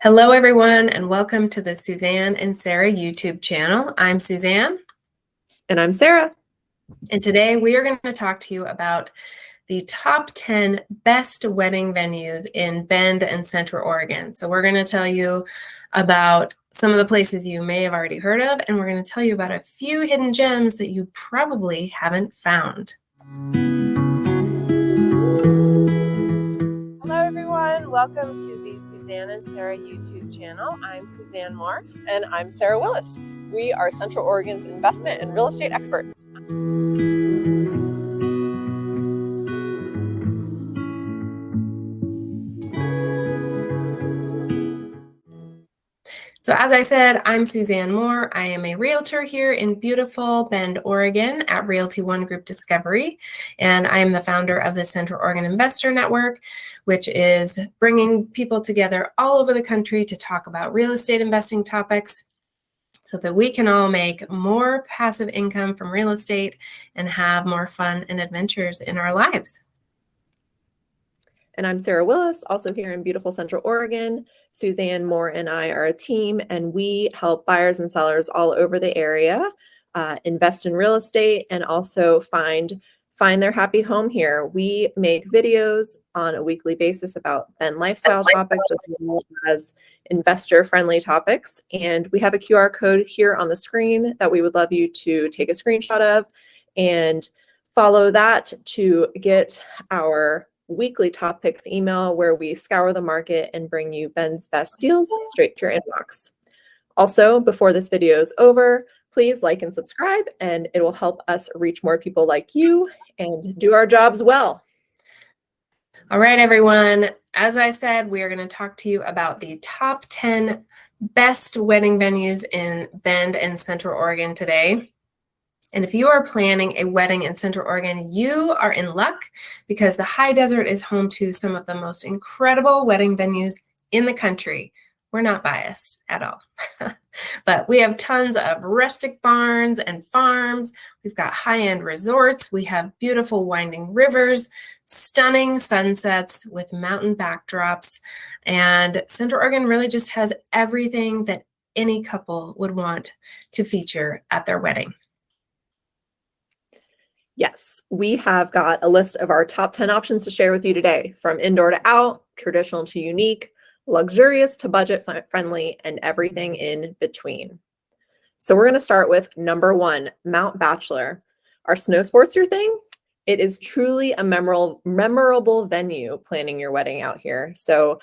Hello, everyone, and welcome to the Suzanne and Sarah YouTube channel. I'm Suzanne. And I'm Sarah. And today we are going to talk to you about the top 10 best wedding venues in Bend and Central Oregon. So we're going to tell you about some of the places you may have already heard of, and we're going to tell you about a few hidden gems that you probably haven't found. Hello, everyone. Welcome to the Suzanne and Sarah YouTube channel. I'm Suzanne Moore. And I'm Sarah Willis. We are Central Oregon's investment and real estate experts. So as I said, I'm Suzanne Moore. I am a realtor here in beautiful Bend, Oregon at Realty One Group Discovery. And I am the founder of the Central Oregon Investor Network, which is bringing people together all over the country to talk about real estate investing topics so that we can all make more passive income from real estate and have more fun and adventures in our lives. And I'm Sarah Willis, also here in beautiful Central Oregon. Suzanne Moore and I are a team, and we help buyers and sellers all over the area invest in real estate and also find their happy home here. We make videos on a weekly basis about Bend lifestyle topics as well as investor-friendly topics. And we have a QR code here on the screen that we would love you to take a screenshot of and follow that to get our weekly top picks email where we scour the market and bring you Bend's best deals straight to your inbox. Also, before this video is over, please like and subscribe, and it will help us reach more people like you and do our jobs well. All right, everyone. As I said, we are going to talk to you about the top 10 best wedding venues in Bend and Central Oregon today. And if you are planning a wedding in Central Oregon, you are in luck because the high desert is home to some of the most incredible wedding venues in the country. We're not biased at all, but we have tons of rustic barns and farms. We've got high-end resorts. We have beautiful winding rivers, stunning sunsets with mountain backdrops. And Central Oregon really just has everything that any couple would want to feature at their wedding. Yes, we have got a list of our top 10 options to share with you today, from indoor to out, traditional to unique, luxurious to budget friendly, and everything in between. So we're going to start with number 1, Mount Bachelor. Are snow sports your thing? It is truly a memorable venue planning your wedding out here. So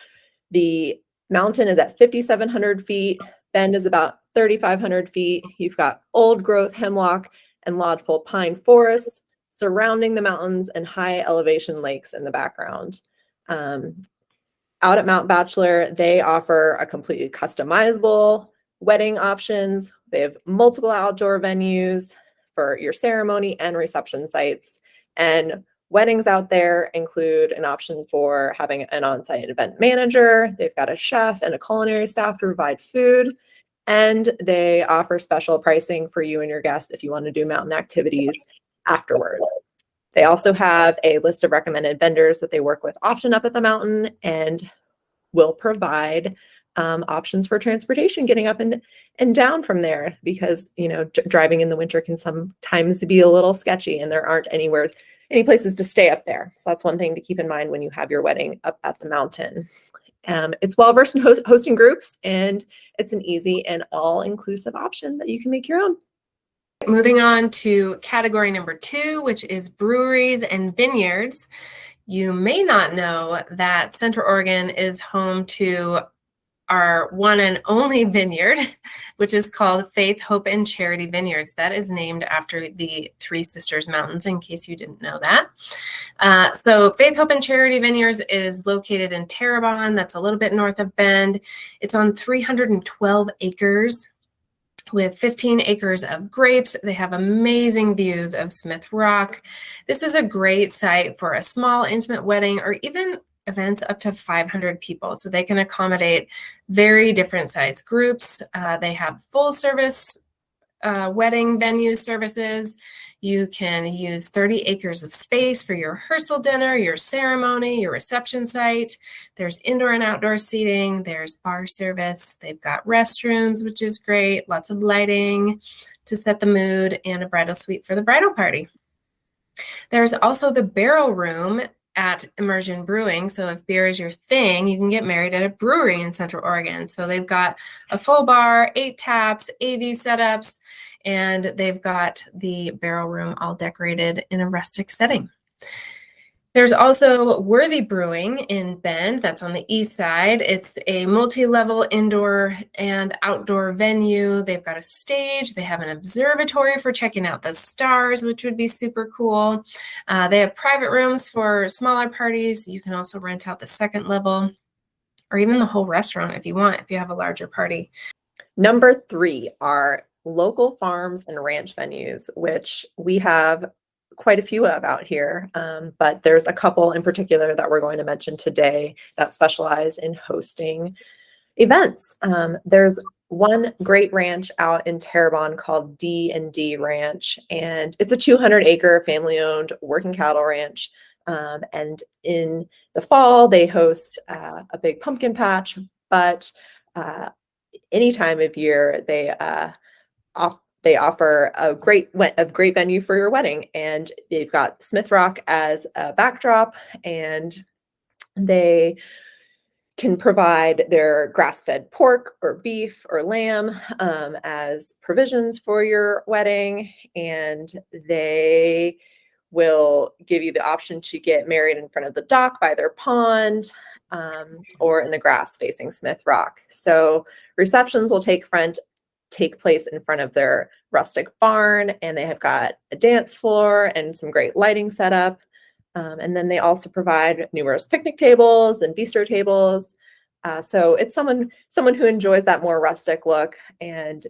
the mountain is at 5,700 feet. Bend is about 3,500 feet. You've got old growth hemlock and lodgepole pine forests surrounding the mountains and high elevation lakes in the background. Out at Mount Bachelor, they offer a completely customizable wedding options. They have multiple outdoor venues for your ceremony and reception sites. And weddings out there include an option for having an on-site event manager. They've got a chef and a culinary staff to provide food. And they offer special pricing for you and your guests if you want to do mountain activities afterwards. They also have a list of recommended vendors that they work with often up at the mountain and will provide options for transportation getting up and down from there because, driving in the winter can sometimes be a little sketchy and there aren't any places to stay up there. So that's one thing to keep in mind when you have your wedding up at the mountain. It's well-versed in hosting groups, and it's an easy and all-inclusive option that you can make your own. Moving on to category number 2, which is breweries and vineyards. You may not know that Central Oregon is home to our one and only vineyard, which is called Faith, Hope, and Charity Vineyards. That is named after the Three Sisters Mountains, in case you didn't know that. So Faith, Hope, and Charity Vineyards is located in Terrebonne. That's a little bit north of Bend. It's on 312 acres with 15 acres of grapes. They have amazing views of Smith Rock. This is a great site for a small, intimate wedding or even events up to 500 people. So they can accommodate very different size groups. They have full service wedding venue services. You can use 30 acres of space for your rehearsal dinner, your ceremony, your reception site. There's indoor and outdoor seating. There's bar service. They've got restrooms, which is great. Lots of lighting to set the mood, and a bridal suite for the bridal party. There's also the barrel room at Immersion Brewing. So if beer is your thing, you can get married at a brewery in Central Oregon. So they've got a full bar, 8 taps, AV setups, and they've got the barrel room all decorated in a rustic setting. There's also Worthy Brewing in Bend. That's on the east side. It's a multi-level indoor and outdoor venue. They've got a stage. They have an observatory for checking out the stars, which would be super cool. They have private rooms for smaller parties. You can also rent out the second level or even the whole restaurant if you want, if you have a larger party. Number 3 are local farms and ranch venues, which we have quite a few of out here, but there's a couple in particular that we're going to mention today that specialize in hosting events. There's one great ranch out in Terrebonne called D&D Ranch, and it's a 200-acre family-owned working cattle ranch. And in the fall, they host a big pumpkin patch, but any time of year, they offer a great venue for your wedding, and they've got Smith Rock as a backdrop, and they can provide their grass-fed pork or beef or lamb as provisions for your wedding, and they will give you the option to get married in front of the dock by their pond or in the grass facing Smith Rock. So receptions will take place in front of their rustic barn, and they have got a dance floor and some great lighting setup. And then they also provide numerous picnic tables and bistro tables. So it's someone who enjoys that more rustic look and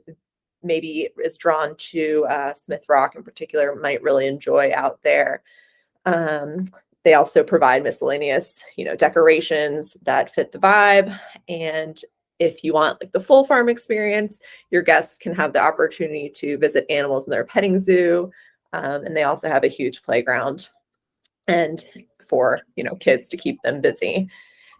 maybe is drawn to Smith Rock in particular, might really enjoy out there. They also provide miscellaneous, decorations that fit the vibe. And if you want like the full farm experience, your guests can have the opportunity to visit animals in their petting zoo. And they also have a huge playground and for, kids to keep them busy.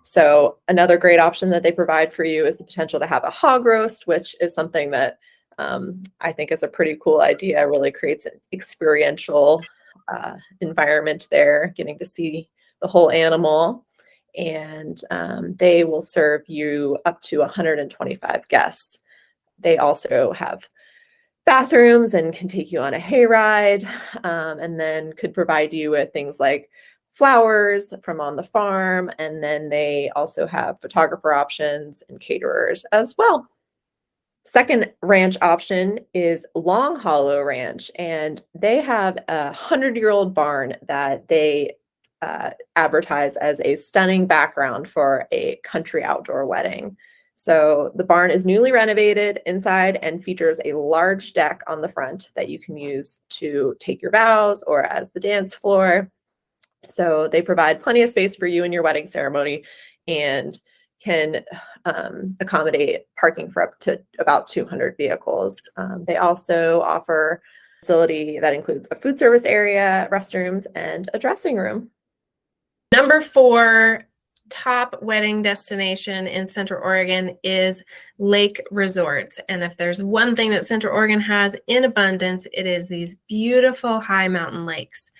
So another great option that they provide for you is the potential to have a hog roast, which is something that I think is a pretty cool idea. It really creates an experiential environment there, getting to see the whole animal. And they will serve you up to 125 guests. They also have bathrooms and can take you on a hayride, and then could provide you with things like flowers from on the farm. And then they also have photographer options and caterers as well. Second ranch option is Long Hollow Ranch, and they have a 100-year-old barn that they advertise as a stunning background for a country outdoor wedding. So the barn is newly renovated inside and features a large deck on the front that you can use to take your vows or as the dance floor. So they provide plenty of space for you and your wedding ceremony and can accommodate parking for up to about 200 vehicles. They also offer a facility that includes a food service area, restrooms, and a dressing room. Number 4 top wedding destination in Central Oregon is lake resorts. And if there's one thing that Central Oregon has in abundance, it is these beautiful high mountain lakes.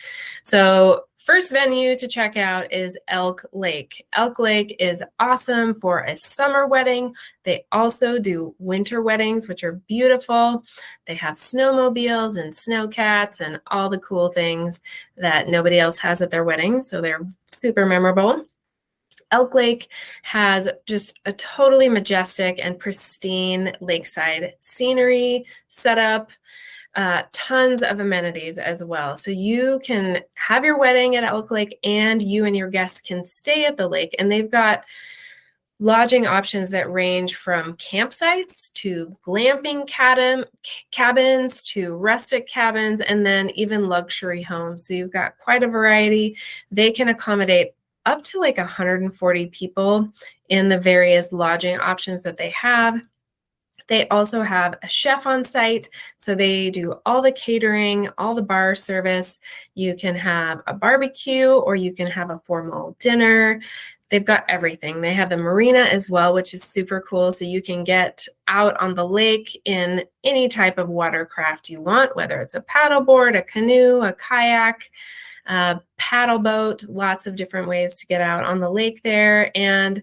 So first venue to check out is Elk Lake. Elk Lake is awesome for a summer wedding. They also do winter weddings, which are beautiful. They have snowmobiles and snowcats and all the cool things that nobody else has at their weddings. So they're super memorable. Elk Lake has just a totally majestic and pristine lakeside scenery setup. Tons of amenities as well. So you can have your wedding at Elk Lake and you and your guests can stay at the lake. And they've got lodging options that range from campsites to glamping cabins to rustic cabins, and then even luxury homes. So you've got quite a variety. They can accommodate up to like 140 people in the various lodging options that they have. They also have a chef on site, so they do all the catering, all the bar service. You can have a barbecue or you can have a formal dinner. They've got everything. They have the marina as well, which is super cool. So you can get out on the lake in any type of watercraft you want, whether it's a paddleboard, a canoe, a kayak, a paddle boat, lots of different ways to get out on the lake there. And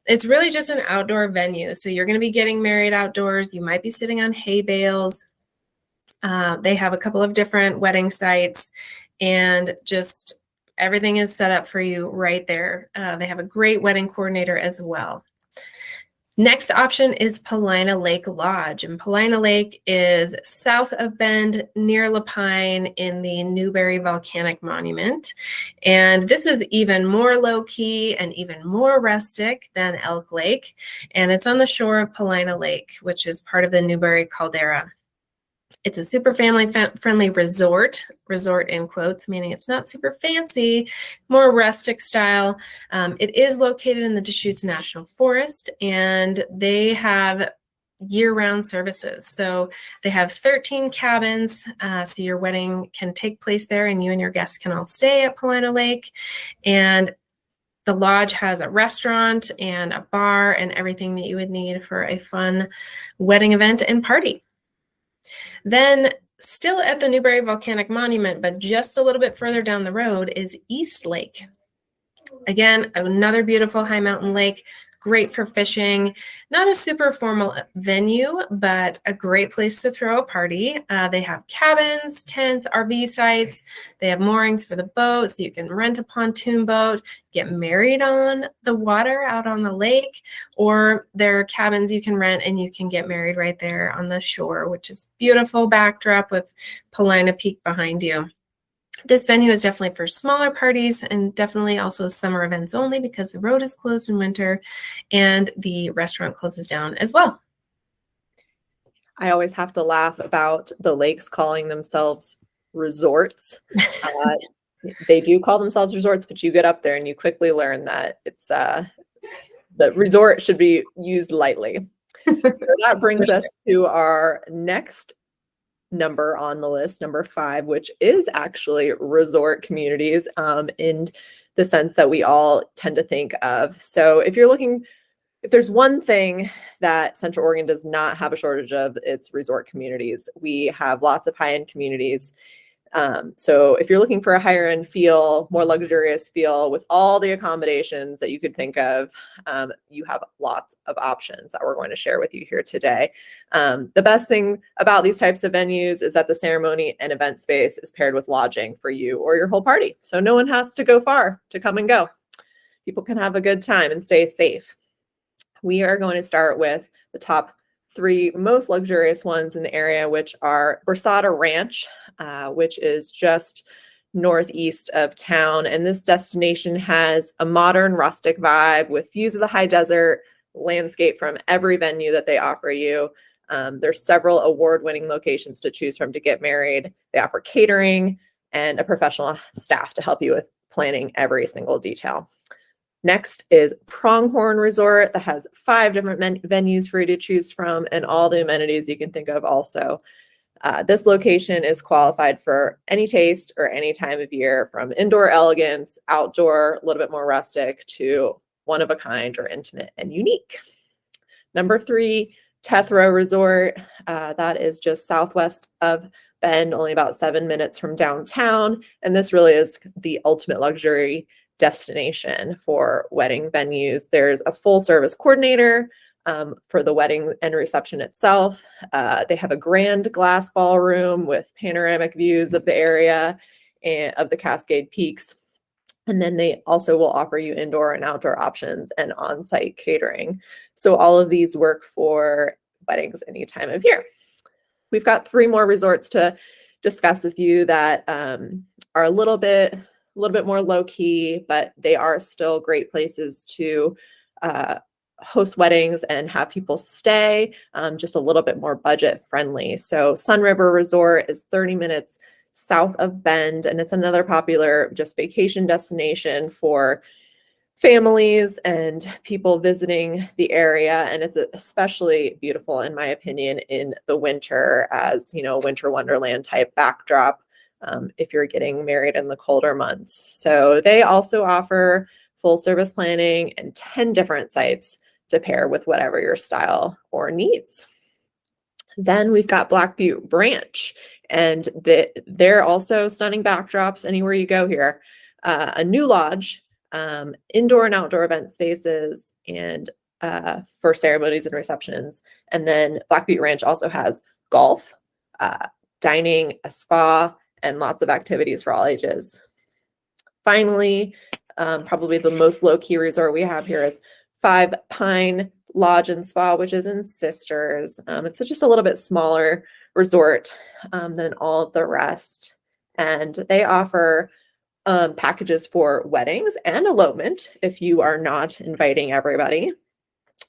it's really just an outdoor venue. So you're going to be getting married outdoors. You might be sitting on hay bales. They have a couple of different wedding sites, and just everything is set up for you right there. They have a great wedding coordinator as well. Next option is Paulina Lake Lodge, and Paulina Lake is south of Bend near Lapine in the Newberry Volcanic Monument. And this is even more low-key and even more rustic than Elk Lake. And it's on the shore of Paulina Lake, which is part of the Newberry Caldera. It's a super family-friendly resort in quotes, meaning it's not super fancy, more rustic style. It is located in the Deschutes National Forest, and they have year-round services. So they have 13 cabins, so your wedding can take place there, and you and your guests can all stay at Paulina Lake. And the lodge has a restaurant and a bar and everything that you would need for a fun wedding event and party. Then, still at the Newberry Volcanic Monument, but just a little bit further down the road, is East Lake. Again, another beautiful high mountain lake, great for fishing. Not a super formal venue, but a great place to throw a party. They have cabins, tents, RV sites. They have moorings for the boat, so you can rent a pontoon boat, get married on the water out on the lake, or there are cabins you can rent and you can get married right there on the shore, which is beautiful backdrop with Paulina Peak behind you. This venue is definitely for smaller parties and definitely also summer events only because the road is closed in winter and the restaurant closes down as well. I always have to laugh about the lakes calling themselves resorts. They do call themselves resorts, but you get up there and you quickly learn that it's the resort should be used lightly. So that brings us to our next number on the list, number 5, which is actually resort communities in the sense that we all tend to think of. So if there's one thing that Central Oregon does not have a shortage of, it's resort communities. We have lots of high-end communities. So if you're looking for a higher end feel, more luxurious feel with all the accommodations that you could think of, you have lots of options that we're going to share with you here today. The best thing about these types of venues is that the ceremony and event space is paired with lodging for you or your whole party. So no one has to go far to come and go. People can have a good time and stay safe. We are going to start with the top 3 most luxurious ones in the area, which are Brasada Ranch, which is just northeast of town. And this destination has a modern rustic vibe with views of the high desert, landscape from every venue that they offer you. There's several award-winning locations to choose from to get married. They offer catering and a professional staff to help you with planning every single detail. Next is Pronghorn Resort that has 5 different venues for you to choose from and all the amenities you can think of also. This location is qualified for any taste or any time of year, from indoor elegance, outdoor, a little bit more rustic, to one of a kind or intimate and unique. Number 3, Tethro Resort. That is just southwest of Bend, only about 7 minutes from downtown. And this really is the ultimate luxury destination for wedding venues. There's a full service coordinator for the wedding and reception itself. They have a grand glass ballroom with panoramic views of the area and of the Cascade Peaks. And then they also will offer you indoor and outdoor options and on-site catering. So all of these work for weddings any time of year. We've got 3 more resorts to discuss with you that are a little bit more low-key, but they are still great places to host weddings and have people stay, just a little bit more budget friendly. So Sun River Resort is 30 minutes south of Bend, and it's another popular just vacation destination for families and people visiting the area. And it's especially beautiful, in my opinion, in the winter as, winter wonderland type backdrop if you're getting married in the colder months. So they also offer full service planning and 10 different sites to pair with whatever your style or needs. Then we've got Black Butte Branch, and they're also stunning backdrops anywhere you go here. A new lodge, indoor and outdoor event spaces, and for ceremonies and receptions. And then Black Butte Ranch also has golf, dining, a spa, and lots of activities for all ages. Finally, probably the most low-key resort we have here is Five Pine Lodge and Spa, which is in Sisters. It's just a little bit smaller resort than all of the rest. And they offer packages for weddings and elopement if you are not inviting everybody.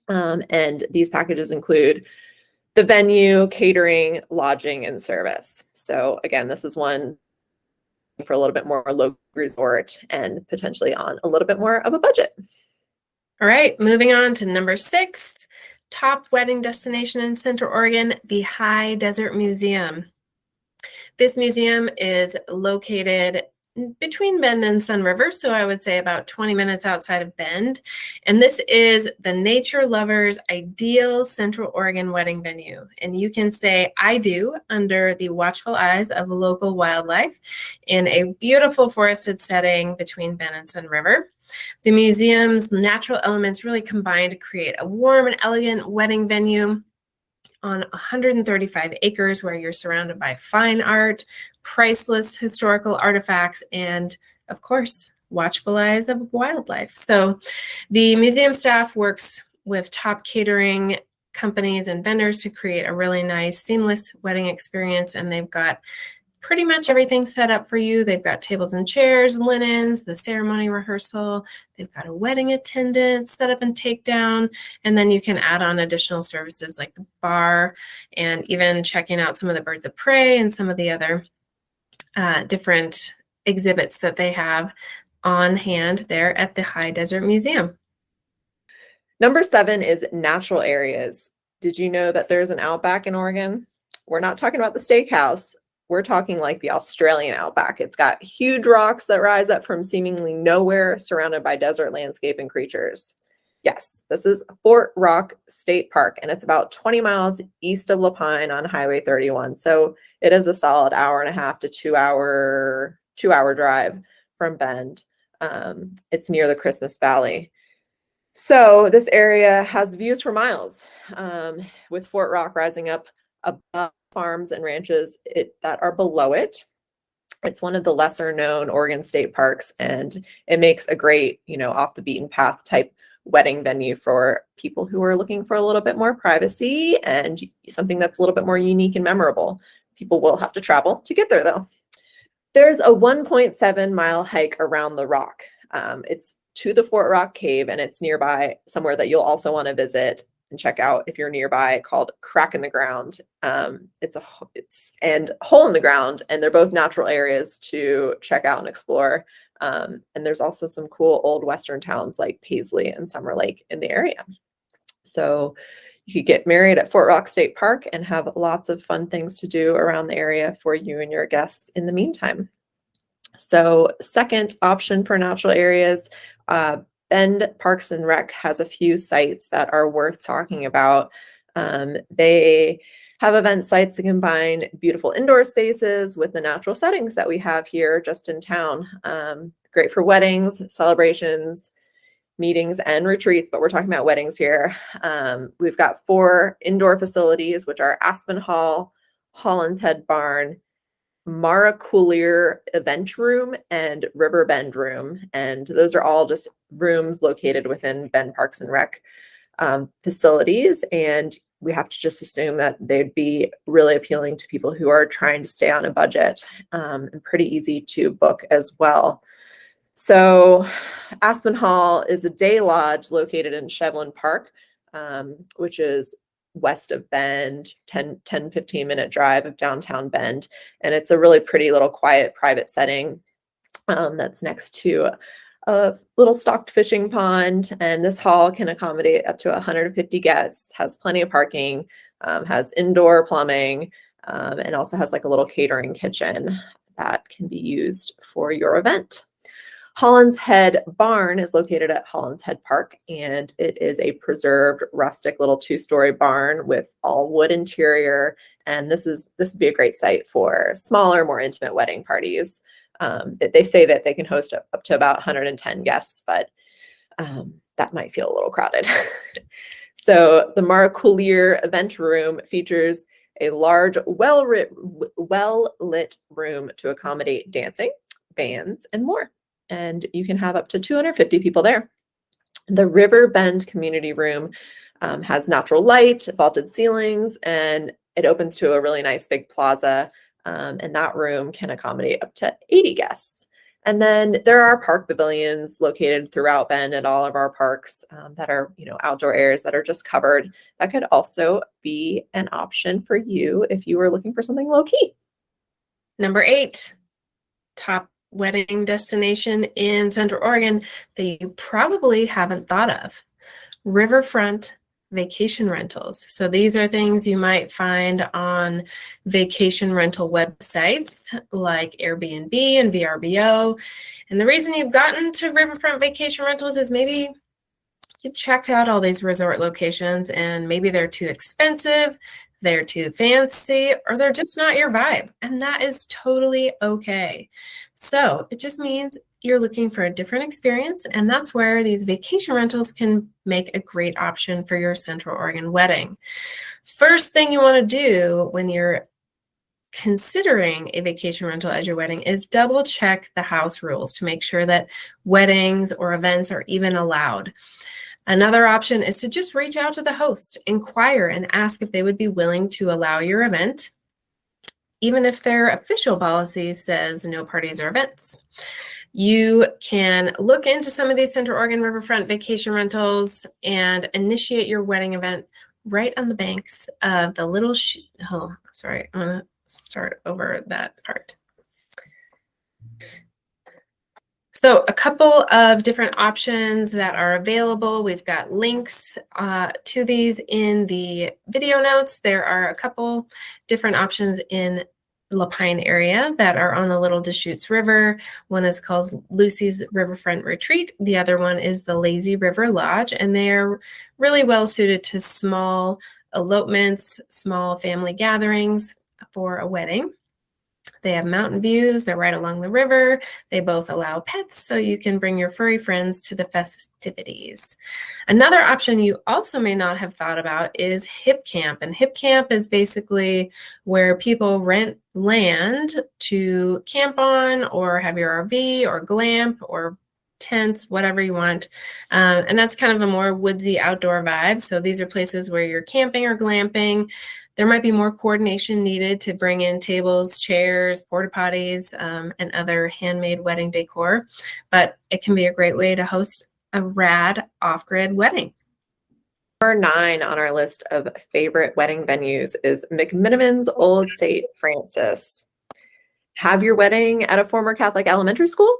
And these packages include the venue, catering, lodging, and service. So again, this is one for a little bit more local resort and potentially on a little bit more of a budget. All right, moving on to number 6, top wedding destination in Central Oregon, the High Desert Museum. This museum is located between Bend and Sun River, so I would say about 20 minutes outside of Bend. And this is the nature lover's ideal Central Oregon wedding venue. And you can say "I do" under the watchful eyes of local wildlife in a beautiful forested setting between Bend and Sun River. The museum's natural elements really combine to create a warm and elegant wedding venue on 135 acres where you're surrounded by fine art, priceless historical artifacts, and of course, watchful eyes of wildlife. So the museum staff works with top catering companies and vendors to create a really nice, seamless wedding experience, and they've got pretty much everything set up for you. They've got tables and chairs, linens, the ceremony rehearsal. They've got a wedding attendant, setup and takedown, and then you can add on additional services like the bar and even checking out some of the birds of prey and some of the other different exhibits that they have on hand there at the High Desert Museum. Number 7 is natural areas. Did you know that there's an outback in Oregon? We're not talking about the steakhouse. We're talking like the Australian outback. It's got huge rocks that rise up from seemingly nowhere, surrounded by desert landscape and creatures. Yes, this is Fort Rock State Park, and it's about 20 miles east of Lapine on Highway 31. So it is a solid hour and a half to 2-hour drive from Bend. It's near the Christmas Valley. So this area has views for miles, with Fort Rock rising up above farms and ranches that are below it. It's one of the lesser known Oregon state parks, and it makes a great, off the beaten path type wedding venue for people who are looking for a little bit more privacy and something that's a little bit more unique and memorable. People will have to travel to get there though. There's a 1.7-mile hike around the rock. It's to the Fort Rock Cave, and it's nearby somewhere that you'll also want to visit and check out if you're nearby, called Crack in the Ground. It's Hole in the Ground, and they're both natural areas to check out and explore. And there's also some cool old Western towns like Paisley and Summer Lake in the area. So you could get married at Fort Rock State Park and have lots of fun things to do around the area for you and your guests in the meantime. So second option for natural areas, Bend Parks and Rec has a few sites that are worth talking about. They have event sites that combine beautiful indoor spaces with the natural settings that we have here just in town. Great for weddings, celebrations, meetings, and retreats, but we're talking about weddings here. We've got 4 indoor facilities, which are Aspen Hall, Holland's Head Barn, Maracoulier Event Room, and River Bend Room. And those are all just rooms located within Bend Parks and Rec facilities. And we have to just assume that they'd be really appealing to people who are trying to stay on a budget, and pretty easy to book as well. So Aspen Hall is a day lodge located in Shevlin Park, which is west of Bend, 15-minute drive of downtown Bend. And it's a really pretty little quiet private setting that's next to a little stocked fishing pond, and this hall can accommodate up to 150 guests, has plenty of parking, has indoor plumbing, and also has like a little catering kitchen that can be used for your event. Holland's Head Barn is located at Holland's Head Park, and it is a preserved rustic little two-story barn with all wood interior. And this would be a great site for smaller, more intimate wedding parties. They say that they can host up to about 110 guests, but that might feel a little crowded. So the Marcoulier event room features a large, well-lit room to accommodate dancing, bands, and more. And you can have up to 250 people there. The River Bend Community Room has natural light, vaulted ceilings, and it opens to a really nice big plaza. And that room can accommodate up to 80 guests. And then there are park pavilions located throughout Bend at all of our parks that are, outdoor areas that are just covered. That could also be an option for you if you were looking for something low key. Number 8, top wedding destination in Central Oregon that you probably haven't thought of: riverfront vacation rentals. So these are things you might find on vacation rental websites like Airbnb and VRBO. And the reason you've gotten to riverfront vacation rentals is maybe you've checked out all these resort locations and maybe they're too expensive, they're too fancy, or they're just not your vibe. And that is totally okay. So it just means you're looking for a different experience, and that's where these vacation rentals can make a great option for your Central Oregon wedding. First thing you want to do when you're considering a vacation rental as your wedding is double check the house rules to make sure that weddings or events are even allowed. Another option is to just reach out to the host, inquire, and ask if they would be willing to allow your event, even if their official policy says no parties or events. You can look into some of these Central Oregon riverfront vacation rentals and initiate your wedding event right on the banks of the little I'm going to start over that part. So a couple of different options that are available. We've got links to these in the video notes. There are a couple different options in La Pine area that are on the Little Deschutes River. One is called Lucy's Riverfront Retreat. The other one is the Lazy River Lodge, and they're really well suited to small elopements, small family gatherings for a wedding. They have mountain views. They're right along the river. They both allow pets, so you can bring your furry friends to the festivities. Another option you also may not have thought about is hip camp. And hip camp is basically where people rent land to camp on or have your RV or glamp or tents, whatever you want. And that's kind of a more woodsy outdoor vibe. So these are places where you're camping or glamping. There might be more coordination needed to bring in tables, chairs, porta potties, and other handmade wedding decor, but it can be a great way to host a rad off-grid wedding. Number 9 on our list of favorite wedding venues is McMinimans Old St. Francis. Have your wedding at a former Catholic elementary school?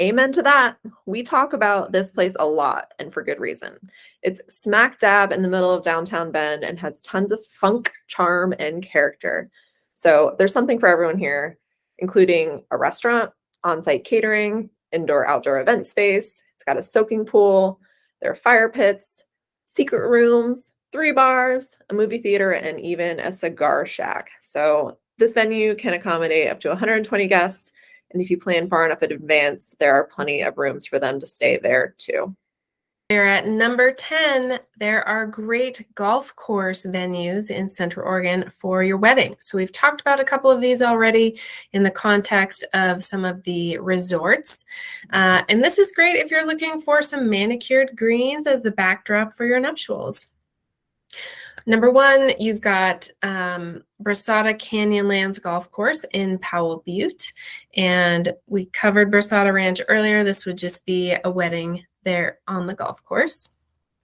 Amen to that. We talk about this place a lot, and for good reason. It's smack dab in the middle of downtown Bend and has tons of funk, charm, and character. So there's something for everyone here, including a restaurant, on-site catering, indoor-outdoor event space. It's got a soaking pool. There are fire pits, secret rooms, 3 bars, a movie theater, and even a cigar shack. So this venue can accommodate up to 120 guests. And if you plan far enough in advance, there are plenty of rooms for them to stay there too. We're at number 10. There are great golf course venues in Central Oregon for your wedding. So we've talked about a couple of these already in the context of some of the resorts. And this is great if you're looking for some manicured greens as the backdrop for your nuptials. Number 1, you've got Brasada Canyonlands Golf Course in Powell Butte. And we covered Brasada Ranch earlier. This would just be a wedding there on the golf course.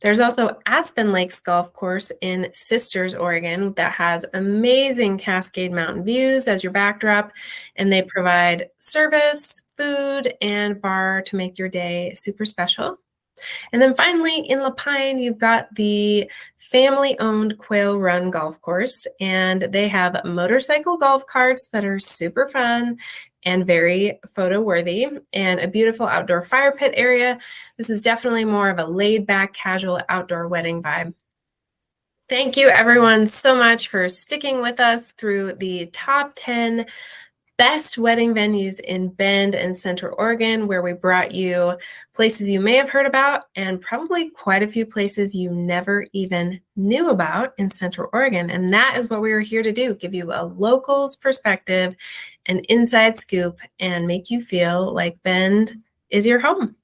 There's also Aspen Lakes Golf Course in Sisters, Oregon, that has amazing Cascade Mountain views as your backdrop. And they provide service, food and bar to make your day super special. And then finally, in La Pine, you've got the family-owned Quail Run Golf Course, and they have motorcycle golf carts that are super fun and very photo-worthy, and a beautiful outdoor fire pit area. This is definitely more of a laid-back, casual outdoor wedding vibe. Thank you, everyone, so much for sticking with us through the top 10 best wedding venues in Bend and Central Oregon, where we brought you places you may have heard about and probably quite a few places you never even knew about in Central Oregon. And that is what we are here to do, give you a local's perspective, an inside scoop, and make you feel like Bend is your home.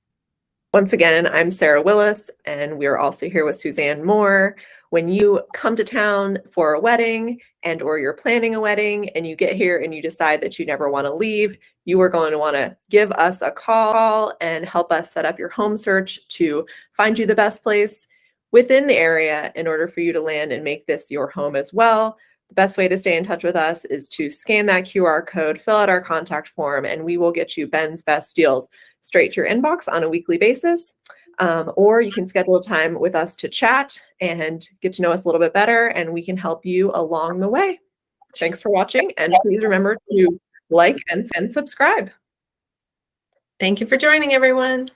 Once again, I'm Sarah Willis, and we're also here with Suzanne Moore. When you come to town for a wedding and or you're planning a wedding and you get here and you decide that you never want to leave, you are going to want to give us a call and help us set up your home search to find you the best place within the area in order for you to land and make this your home as well. The best way to stay in touch with us is to scan that QR code, fill out our contact form, and we will get you Ben's best deals straight to your inbox on a weekly basis. Or you can schedule a time with us to chat and get to know us a little bit better, and we can help you along the way. Thanks for watching, and please remember to like and subscribe. Thank you for joining, everyone.